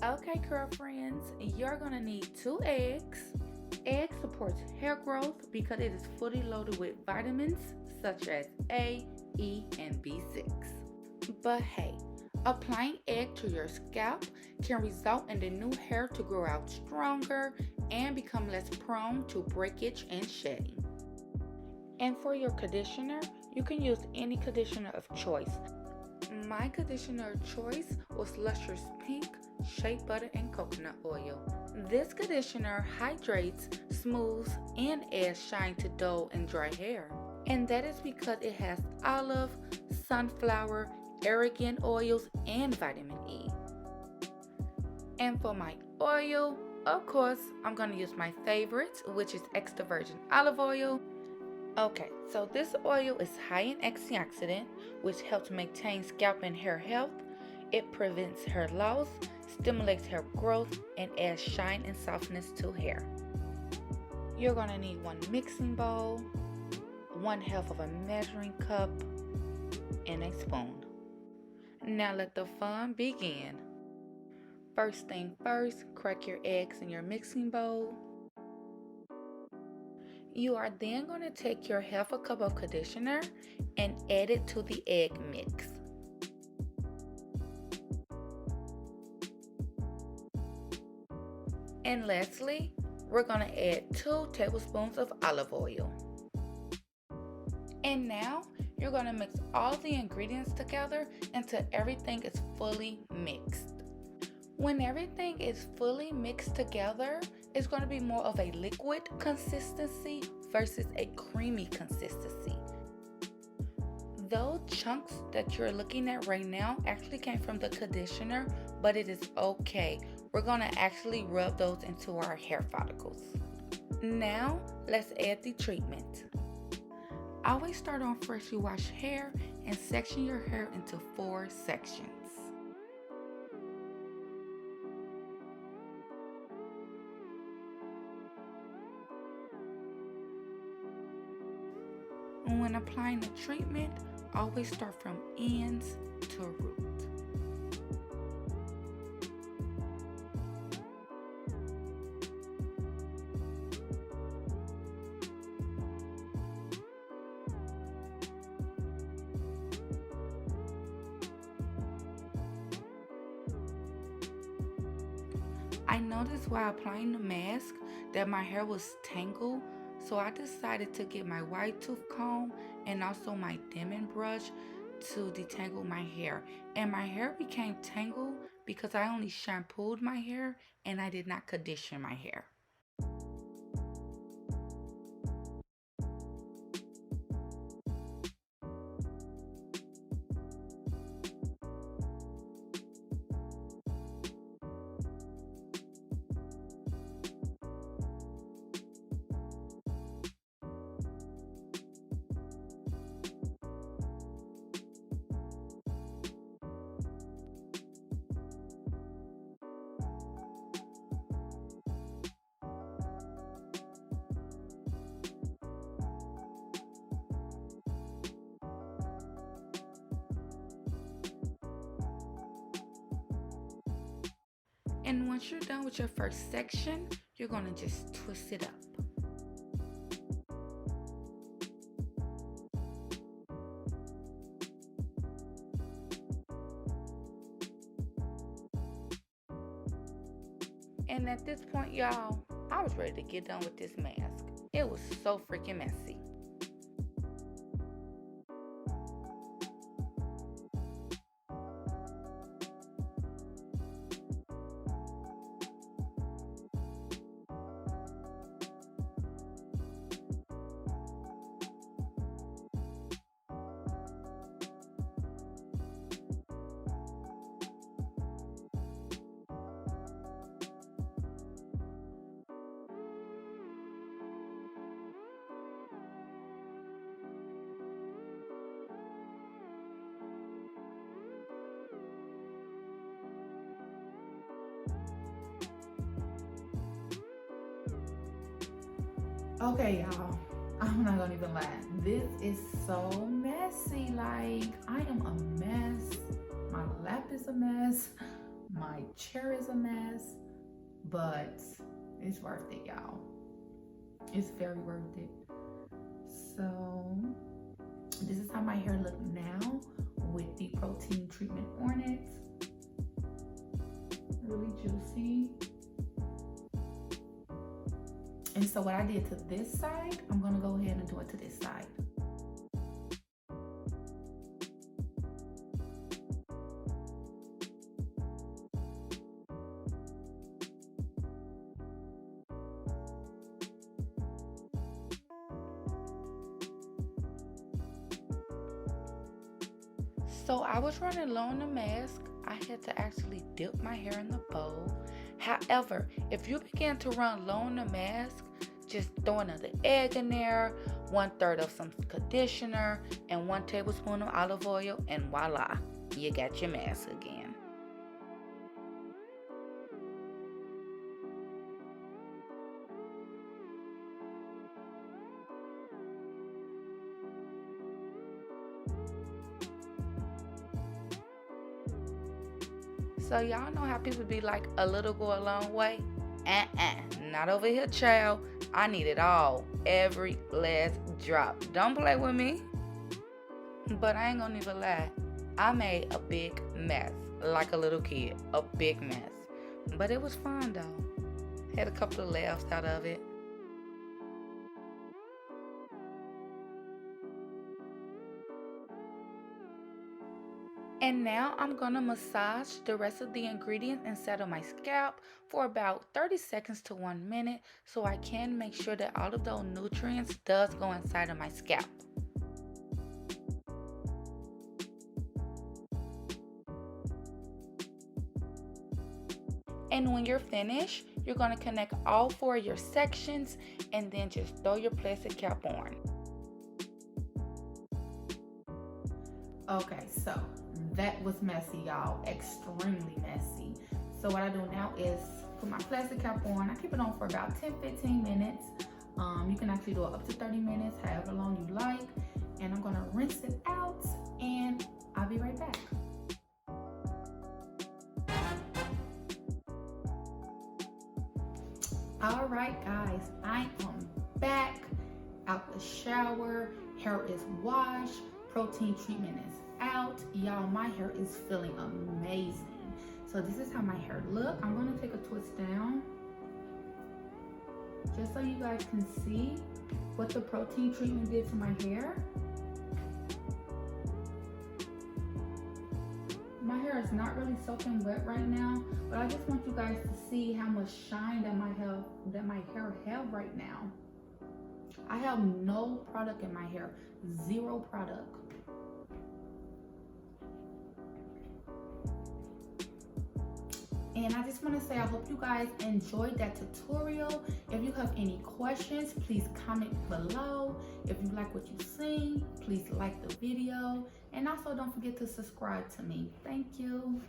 Okay, girlfriends, you're gonna need 2 eggs. Egg supports hair growth because it is fully loaded with vitamins such as A, E, and B6. But hey, applying egg to your scalp can result in the new hair to grow out stronger and become less prone to breakage and shedding. And for your conditioner, you can use any conditioner of choice. My conditioner of choice was Lustrous Pink Shea Butter and Coconut Oil. This conditioner hydrates, smooths, and adds shine to dull and dry hair. And that is because it has olive, sunflower, argan oils, and vitamin E. And for my oil, of course, I'm going to use my favorite, which is extra virgin olive oil. Okay, so this oil is high in antioxidant, which helps maintain scalp and hair health. It prevents hair loss, stimulates hair growth, and adds shine and softness to hair. You're going to need 1 mixing bowl, 1/2 of a measuring cup, and a spoon. Now let the fun begin. First thing first, crack your eggs in your mixing bowl. You are then going to take your 1/2 cup of conditioner and add it to the egg mix. And lastly, we're going to add 2 tablespoons of olive oil. And now you're going to mix all the ingredients together until everything is fully mixed. When everything is fully mixed together, it's going to be more of a liquid consistency versus a creamy consistency. Those chunks that you're looking at right now actually came from the conditioner, but it is okay. We're going to actually rub those into our hair follicles. Now, let's add the treatment. Always start on freshly washed hair and section your hair into 4 sections. When applying the treatment, always start from ends to root. I noticed while applying the mask that my hair was tangled, so I decided to get my wide tooth comb and also my dimming brush to detangle my hair. And my hair became tangled because I only shampooed my hair and I did not condition my hair. And once you're done with your first section, you're going to just twist it up. And at this point, y'all, I was ready to get done with this mask. It was so freaking messy. Okay, y'all, I'm not gonna even lie. This is so messy. Like, I am a mess. My lap is a mess. My My chair is a mess, but it's worth it, y'all. It's very worth it. So this is how my hair looks now with the protein treatment on it. Really juicy. And so what I did to this side, I'm gonna go ahead and do it to this side. So I was running low on the mask. I had to actually dip my hair in the bowl. However, if you begin to run low on the mask, just throw another egg in there, 1/3 of some conditioner, and 1 tablespoon of olive oil, and voila, you got your mask again. So y'all know how people be like, a little go a long way? Not over here, child. I need it all. Every last drop. Don't play with me. But I ain't gonna even lie. I made a big mess. Like a little kid. A big mess. But it was fun though. Had a couple of laughs out of it. And now I'm gonna massage the rest of the ingredients inside of my scalp for about 30 seconds to 1 minute so I can make sure that all of those nutrients does go inside of my scalp. And when you're finished, you're gonna connect all 4 of your sections and then just throw your plastic cap on. Okay, so that was messy, y'all. Extremely messy. So what I do now is put my plastic cap on. I keep it on for about 10-15 minutes. You can actually do it up to 30 minutes, however long you like. And I'm gonna rinse it out and I'll be right back. All right, guys, I am back out the shower. Hair is washed. Protein treatment is out. Y'all, my hair is feeling amazing. So this is how my hair look. I'm gonna take a twist down just so you guys can see what the protein treatment did to my hair. My hair is not really soaking wet right now, but I just want you guys to see how much shine that my hair have right now. I have no product in my hair, 0 product. And I just want to say I hope you guys enjoyed that tutorial. If you have any questions, please comment below. If you like what you've seen, please like the video. And also don't forget to subscribe to me. Thank you.